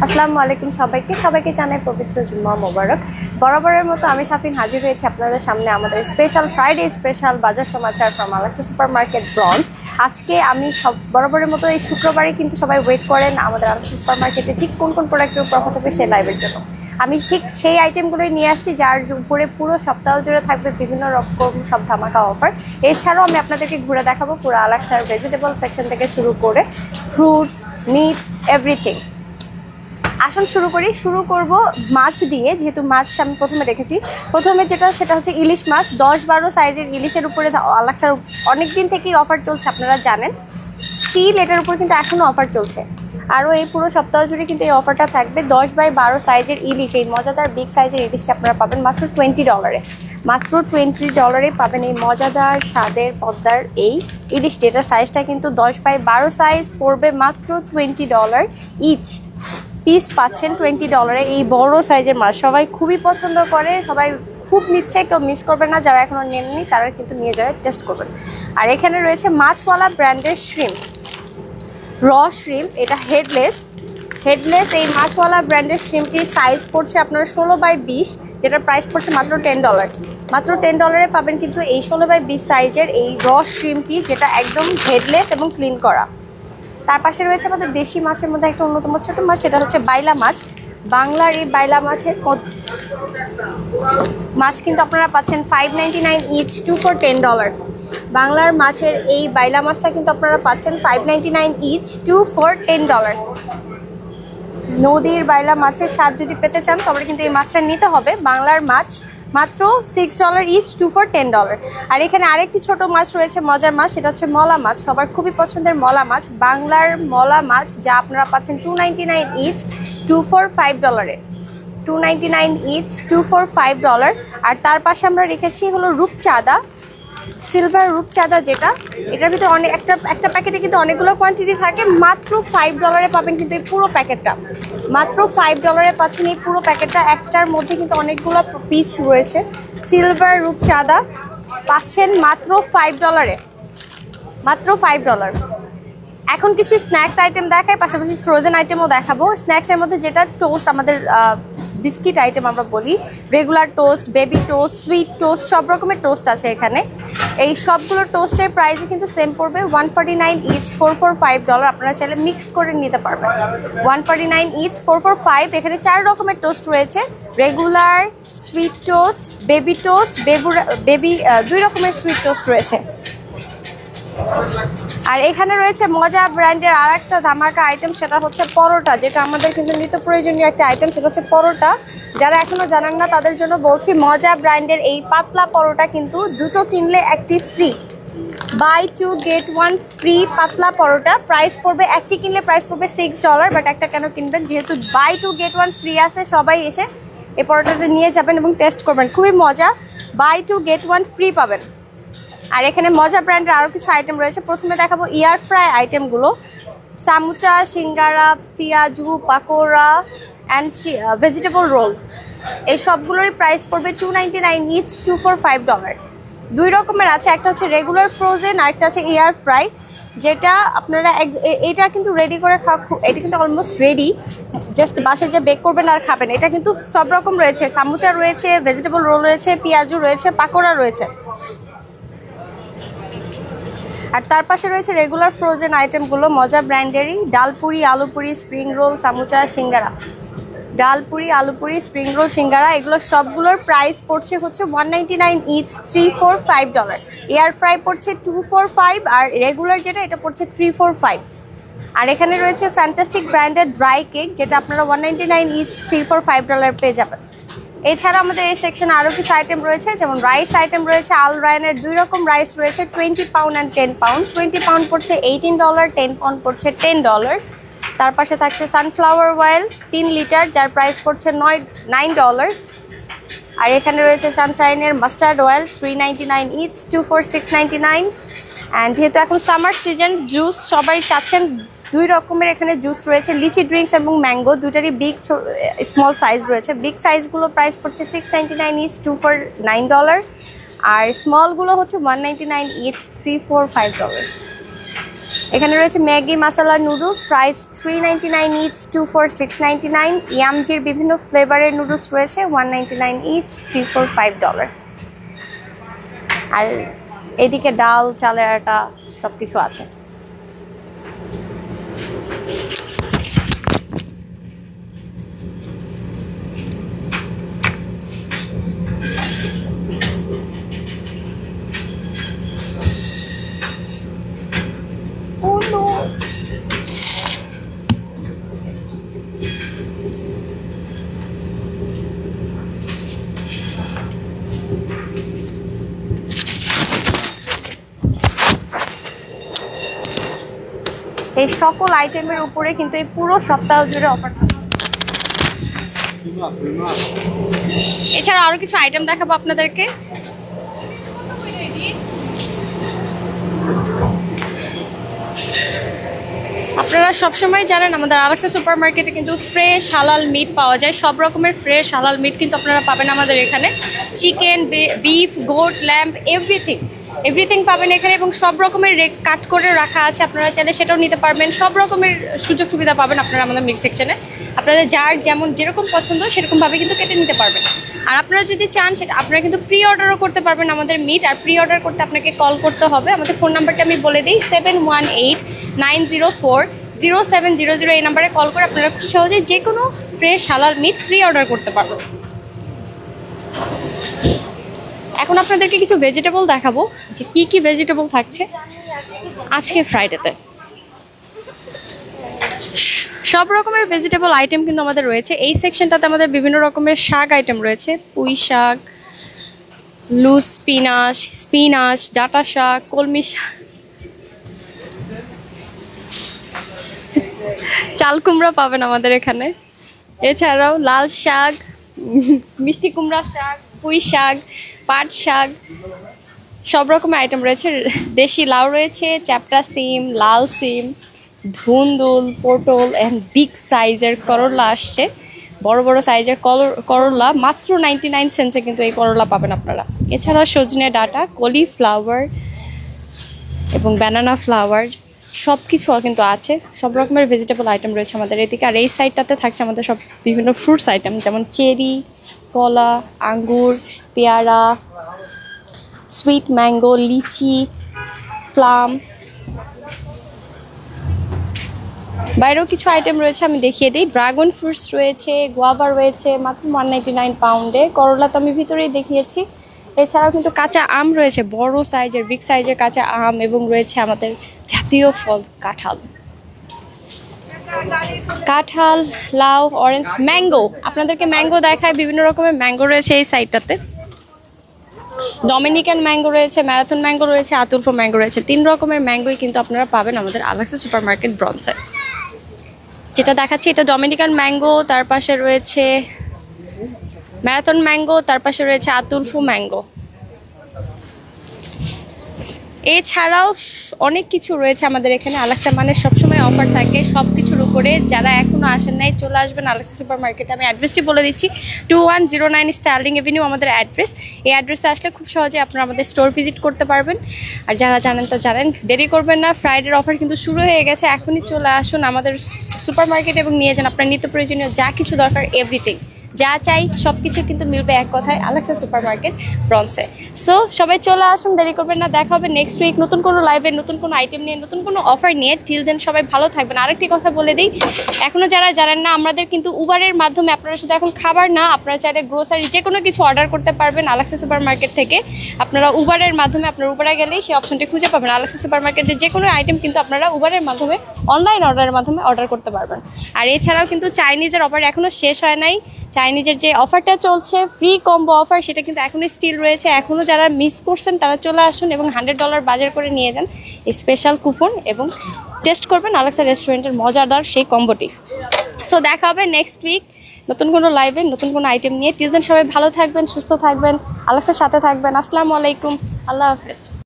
আসসালামু আলাইকুম সবাইকে জানাই পবিত্র জুম্মা মোবারক। বরাবরের মতো আমি শাফিন হাজির হয়েছি আপনাদের সামনে আমাদের স্পেশাল ফ্রাইডে স্পেশাল বাজার সমাচার from Alexa super market Bronx. আজকে আমি বরাবরের মতো এই শুক্রবারে কিন্তু সবাই ওয়েট করেন আমাদের আলেক্সা সুপার মার্কেটে ঠিক কোন কোন প্রোডাক্টের উপর কথা হবে সেই লাইভের জন্য। আমি ঠিক সেই আইটেমগুলোই নিয়ে আসছি যার উপরে পুরো সপ্তাহ জুড়ে থাকবে বিভিন্ন রকম সব ধামাকা অফার। এছাড়াও আমি আপনাদেরকে ঘুরে দেখাবো পুরো আলেক্সার ভেজিটেবল সেকশন থেকে শুরু করে ফ্রুটস, মিট, এভরিথিং। আসুন শুরু করব মাছ দিয়ে, যেহেতু মাছ আমি প্রথমে রেখেছি। প্রথমে সেটা হচ্ছে ইলিশ মাছ, 10-12 সাইজের ইলিশের উপরে আলেক্সার অনেক দিন থেকেই অফার চলছে, আপনারা জানেন। স্টিল এটার উপর কিন্তু এখনও অফার চলছে, আরও এই পুরো সপ্তাহ জুড়ে কিন্তু এই অফারটা থাকবে। 10/12 সাইজের ইলিশ, এই মজাদার বিগ সাইজের ইলিশটা আপনারা পাবেন মাত্র $20। মাত্র $20 পাবেন এই মজাদার স্বাদের পদ্মার এই ইলিশটি। এটার সাইজটা কিন্তু 10/12 সাইজ, পড়বে মাত্র $20 ইচ। পিস পাচ্ছেন $20। এই বড় সাইজের মাছ সবাই খুবই পছন্দ করে, সবাই খুব নিচ্ছে, কেউ মিস করবে না। যারা এখনও নেননি তারা কিন্তু নিয়ে যাওয়ার টেস্ট করবেন। আর এখানে রয়েছে মাছওয়ালা ব্র্যান্ডের শ্রিম্প, র শ্রিম্প, এটা হেডলেস। এই মাছওয়ালা ব্র্যান্ডের শ্রিম্পটির সাইজ পড়ছে আপনার 16/20, যেটার প্রাইস পড়ছে মাত্র $10। মাত্র $10 পাবেন কিন্তু এই 16/20 সাইজের এই র শ্রিম্পটি, যেটা একদম হেডলেস এবং ক্লিন করা। তার পাশে রয়েছে আমাদের দেশি মাছের মধ্যে একটা অন্যতম ছোট মাছ, সেটা হচ্ছে বাইলা মাছ। বাংলার এই বাইলা মাছের মাছ কিন্তু আপনারা পাচ্ছেন $5.99 ইচ, 2 for $10। বাংলার মাছের এই বাইলা মাছটা কিন্তু আপনারা পাচ্ছেন $5.99 ইচ, 2 for $10। নদীর বাইলা মাছের স্বাদ যদি পেতে চান তবে কিন্তু এই মাছটা নিতে হবে। বাংলার মাছ মাত্র $6 ইচ, 2 for $10। আর এখানে আরেকটি ছোট মাছ রয়েছে, মজার মাছ, সেটা হচ্ছে মলা মাছ, সবার খুবই পছন্দের মলা মাছ। বাংলার মলা মাছ যা আপনারা পাচ্ছেন $2.99 ইচ, 2 for $5। $2.99 each, 2 for $5। আর তার পাশে আমরা রেখেছি হলো রূপচাঁদা, সিলভার রূপচাঁদা, যেটা এটার ভিতরে একটা প্যাকেটে কিন্তু অনেকগুলো কোয়ান্টিটি থাকে। মাত্র $5 পাবেন কিন্তু এই পুরো প্যাকেটটা। মাত্র $5 পাচ্ছেন এই পুরো প্যাকেটটা। একটার মধ্যে কিন্তু অনেকগুলো পিস রয়েছে। সিলভার রূপচাঁদা পাচ্ছেন মাত্র $5। মাত্র $5। এখন কিছু স্ন্যাক্স আইটেম দেখাই, পাশাপাশি ফ্রোজেন আইটেমও দেখাবো। স্ন্যাক্সের মধ্যে যেটা টোস্ট, আমাদের বিস্কিট আইটেম আমরা বলি, regular toast, baby toast, sweet toast, সব রকমের টোস্ট আছে এখানে। এই সবগুলো টোস্টের প্রাইসে কিন্তু সেম পড়বে $149 ইচ, 4 for $5। আপনারা চাইলে মিক্সড করে নিতে পারবেন। $149 ইচ, 4 for $5। এখানে 4 রকমের টোস্ট রয়েছে, regular, sweet toast, baby toast, baby 2 রকমের সুইট টোস্ট রয়েছে। আর এখানে রয়েছে মজা ব্র্যান্ডের আর একটা ধামাকা আইটেম, সেটা হচ্ছে পরোটা, যেটা আমাদের কিন্তু নিত্য প্রয়োজনীয় একটা আইটেম, সেটা হচ্ছে পরোটা। যারা এখনো জানেন না তাদের জন্য বলছি, মজা ব্র্যান্ডের এই পাতলা পরোটা কিন্তু দুটো কিনলে একটি ফ্রি, বাই 2 get 1 ফ্রি পাতলা পরোটা। প্রাইস পড়বে, একটি কিনলে প্রাইস পড়বে $6, বাট একটা কেন কিনবেন, যেহেতু বাই 2 get 1 ফ্রি আছে, সবাই এসে এই পরোটাটা নিয়ে যাবেন এবং টেস্ট করবেন, খুবই মজা। বাই 2 get 1 ফ্রি পাবেন। আর এখানে মজা ব্র্যান্ডের আরও কিছু আইটেম রয়েছে। প্রথমে দেখাবো এয়ার ফ্রাই আইটেমগুলো, সামুচা, সিঙ্গারা, পেঁয়াজু, পাকোড়া অ্যান্ড ভেজিটেবল রোল। এই সবগুলোরই প্রাইস পড়বে $2.99 ইচ, 2 for $5। 2 রকমের আছে, একটা হচ্ছে রেগুলার ফ্রোজেন আর একটা আছে এয়ার ফ্রাই, যেটা আপনারা এটা কিন্তু রেডি করে খাওয়া, এটা কিন্তু অলমোস্ট রেডি, জাস্ট বাসায় যে বেক করবেন আর খাবেন। এটা কিন্তু সব রকম রয়েছে, সামুচা রয়েছে, ভেজিটেবল রোল রয়েছে, পেঁয়াজু রয়েছে, পাকোড়া রয়েছে। আর তার পাশে রয়েছে রেগুলার ফ্রোজেন আইটেমগুলো, মজা ব্র্যান্ডেরই, ডালপুরি, আলুপুরি, স্প্রিং রোল, সামুচা, সিঙ্গারা। ডালপুরি, আলুপুরি, স্প্রিং রোল, সিঙ্গারা, এগুলো সবগুলোর প্রাইস পড়ছে হচ্ছে $199 ইচ, 3 for $5। এয়ার ফ্রাই পড়ছে 2 for $5, আর রেগুলার যেটা এটা পড়ছে 3 for $5। আর এখানে রয়েছে ফ্যান্টাস্টিক ব্র্যান্ডের ড্রাই কেক, যেটা আপনারা $199 ইচ, 3 for $5 পেয়ে যাবেন। এছাড়া আমাদের এই সেকশনে আরও কিছু আইটেম রয়েছে, যেমন রাইস আইটেম রয়েছে। আল রায়নের 2 রকম রাইস রয়েছে, 20 পাউন্ড অ্যান্ড 10 পাউন্ড। 20 পাউন্ড পড়ছে $18, 10 পাউন্ড পড়ছে $10। তার পাশে থাকছে সানফ্লাওয়ার অয়েল 3 লিটার, যার প্রাইস পড়ছে $9। আর এখানে রয়েছে সানশাইনের mustard oil, $3.99 each, 2 for $6.99। And যেহেতু এখন সামার সিজন, জুস সবাই চাচ্ছেন, 2 রকমের এখানে জুস রয়েছে, লিচি ড্রিঙ্কস এবং ম্যাঙ্গো, দুটারই বিগ স্মল সাইজ রয়েছে। বিগ সাইজগুলো প্রাইস পড়ছে $6.99 ইচ, 2 for $9। আর স্মলগুলো হচ্ছে $1.99 ইচ, 3 for $5। এখানে রয়েছে ম্যাগি মাসালা নুডলস, প্রাইস 399 ইচ, 2 for 699। ইয়ামজির বিভিন্ন ফ্লেভারের নুডলস রয়েছে, 199 ইচ, $345। আর এদিকে ডাল, চালের আটা সব কিছু আছে। এই সকল আইটেমের উপরে কিন্তু এই পুরো সপ্তাহ জুড়ে অফার থাকবে। এছাড়া আরো কিছু আইটেম দেখাবো আপনাদেরকে। আপনারা সবসময় জানেন আমাদের আলেক্সা সুপার মার্কেটে কিন্তু ফ্রেশ হালাল মিট পাওয়া যায়। সব রকমের ফ্রেশ হালাল মিট কিন্তু আপনারা পাবেন আমাদের এখানে। Chicken, beef, goat, lamb, everything পাবেন এখানে, এবং সব রকমের কাট করে রাখা আছে। আপনারা চাইলে সেটাও নিতে পারবেন। সব রকমের সুযোগ সুবিধা পাবেন আপনারা আমাদের মিট সেকশনে। আপনাদের যার যেরকম পছন্দ সেরকমভাবে কিন্তু কেটে নিতে পারবেন। আর আপনারা যদি চান সেটা আপনারা কিন্তু প্রি অর্ডারও করতে পারবেন আমাদের মিট। আর প্রি অর্ডার করতে আপনাকে কল করতে হবে। আমাদের ফোন নাম্বারটা আমি বলে দিই, 7189040700। এই নাম্বারে কল করে আপনারা খুব সহজেই যে কোনো ফ্রেশ হালাল মিট প্রি অর্ডার করতে পারবেন। এখন আপনাদেরকে কিছু ভেজিটেবল দেখাবো যে কি কি ভেজিটেবল থাকছে আজকে ফ্রাইডেতে। সব রকমের ভেজিটেবল আইটেম কিন্তু আমাদের রয়েছে। এই সেকশনটাতে আমাদের বিভিন্ন রকমের শাক আইটেম রয়েছে, পুঁই শাক, লুজ স্পিনাচ, ডাঁটা শাক, কলমি শাক, চাল কুমড়া পাবেন আমাদের এখানে। এছাড়াও লাল শাক, মিষ্টি কুমড়া শাক, পুঁই শাক, পাট শাক, সব রকমের আইটেম রয়েছে। দেশি লাউ রয়েছে, চ্যাপটা সিম, লাল সিম, ধুন্দুল, পটল অ্যান্ড বিগ সাইজের করলা আসছে। বড় বড় সাইজের করলা মাত্র 99 সেন্টসে কিন্তু এই করলা পাবেন আপনারা। এছাড়াও সজনে ডাঁটা, কলিফ্লাওয়ার এবং ব্যানানা ফ্লাওয়ার সব কিছু কিন্তু আছে। সব রকমের ভেজিটেবল আইটেম রয়েছে আমাদের এদিকে। আর এই সাইডটাতে থাকছে আমাদের সব বিভিন্ন ফ্রুটস আইটেম, যেমন চেরি, কলা, আঙ্গুর, পেয়ারা, সুইট ম্যাঙ্গো, লিচি, প্লাম। বাইরেও কিছু আইটেম রয়েছে, আমি দেখিয়ে দিই। ড্রাগন ফ্রুটস রয়েছে, গোয়াভা রয়েছে মাত্র 199 পাউন্ডে। করলা তো আমি ভিতরেই দেখিয়েছি। এছাড়াও কিন্তু কাঁচা আম রয়েছে, বড় সাইজের, বিগ সাইজের কাঁচা আম, এবং রয়েছে আমাদের জাতীয় ফল কাঁঠাল, লাউ, অরেঞ্জ, ম্যাঙ্গো। আপনাদেরকে ম্যাঙ্গো দেখায়, বিভিন্ন রকমের ম্যাঙ্গো রয়েছে এই সাইডটাতে। ডমিনিকান ম্যাঙ্গো রয়েছে, ম্যারাথন ম্যাঙ্গো রয়েছে, আতুলফো ম্যাঙ্গো রয়েছে। 3 রকমের ম্যাঙ্গোই কিন্তু আপনারা পাবেন আমাদের আলেক্সা সুপার মার্কেট ব্রন্সে। যেটা দেখাচ্ছি এটা ডমিনিকান ম্যাঙ্গো, তার পাশে রয়েছে ম্যারাথন ম্যাঙ্গো, তার পাশে রয়েছে আতুলফো ম্যাঙ্গো। এছাড়াও অনেক কিছু রয়েছে আমাদের এখানে। আলেক্সা মানে সবসময় অফার থাকে সব কিছুর উপরে। যারা এখনও আসেন নাই চলে আসবেন আলেক্সা সুপার মার্কেটে। আমি অ্যাড্রেসটি বলে দিচ্ছি, 2109 স্টার্লিং এভিনিউ আমাদের অ্যাড্রেস। এই অ্যাড্রেসে আসলে খুব সহজে আপনারা আমাদের স্টোর ভিজিট করতে পারবেন। আর যারা জানেন তো জানেন, দেরি করবেন না, ফ্রাইডের অফার কিন্তু শুরু হয়ে গেছে। এখনই চলে আসুন আমাদের সুপার মার্কেট এবং নিয়ে যান আপনার নিত্য প্রয়োজনীয় যা কিছু দরকার, এভরিথিং যা চাই সব কিছু কিন্তু মিলবে এক কথায় আলেক্সা সুপার মার্কেট ব্রন্সে। সো সবাই চলে আসুন, দেরি করবেন না। দেখা হবে নেক্সট উইক নতুন কোনো লাইভে, নতুন কোনো আইটেম নিয়ে, নতুন কোনো অফার নিয়ে। টিল দেন সবাই ভালো থাকবেন। আরেকটি কথা বলে দিই, এখনও যারা জানেন না, আমাদের কিন্তু উবারের মাধ্যমে আপনারা শুধু এখন খাবার না, আপনারা চাইলে গ্রোসারি যে কোনো কিছু অর্ডার করতে পারবেন আলেক্সা সুপার মার্কেট থেকে। আপনারা উবারের মাধ্যমে, আপনার উবারে গেলেই সেই অপশনটি খুঁজে পাবেন। আলেক্সা সুপার মার্কেটের যে কোনো আইটেম কিন্তু আপনারা উবারের মাধ্যমে, অনলাইন অর্ডারের মাধ্যমে অর্ডার করতে পারবেন। আর এছাড়াও কিন্তু চাইনিজের অফার এখনও শেষ হয় নাই। চাইনিজের যে অফারটা চলছে, ফ্রি কম্বো অফার, সেটা কিন্তু এখনই স্টিল রয়েছে। এখনও যারা মিস করছেন তারা চলে আসুন এবং $100 বাজার করে নিয়ে যান স্পেশাল কুপন, এবং টেস্ট করবেন আলেক্সা রেস্টুরেন্টের মজাদার সেই কম্বোটি। সো দেখা হবে নেক্সট উইক নতুন কোনো লাইভে, নতুন কোনো আইটেম নিয়ে। টিল দেন সবাই ভালো থাকবেন, সুস্থ থাকবেন, আলেক্সার সাথে থাকবেন। আসসালামু আলাইকুম, আল্লাহ হাফেজ।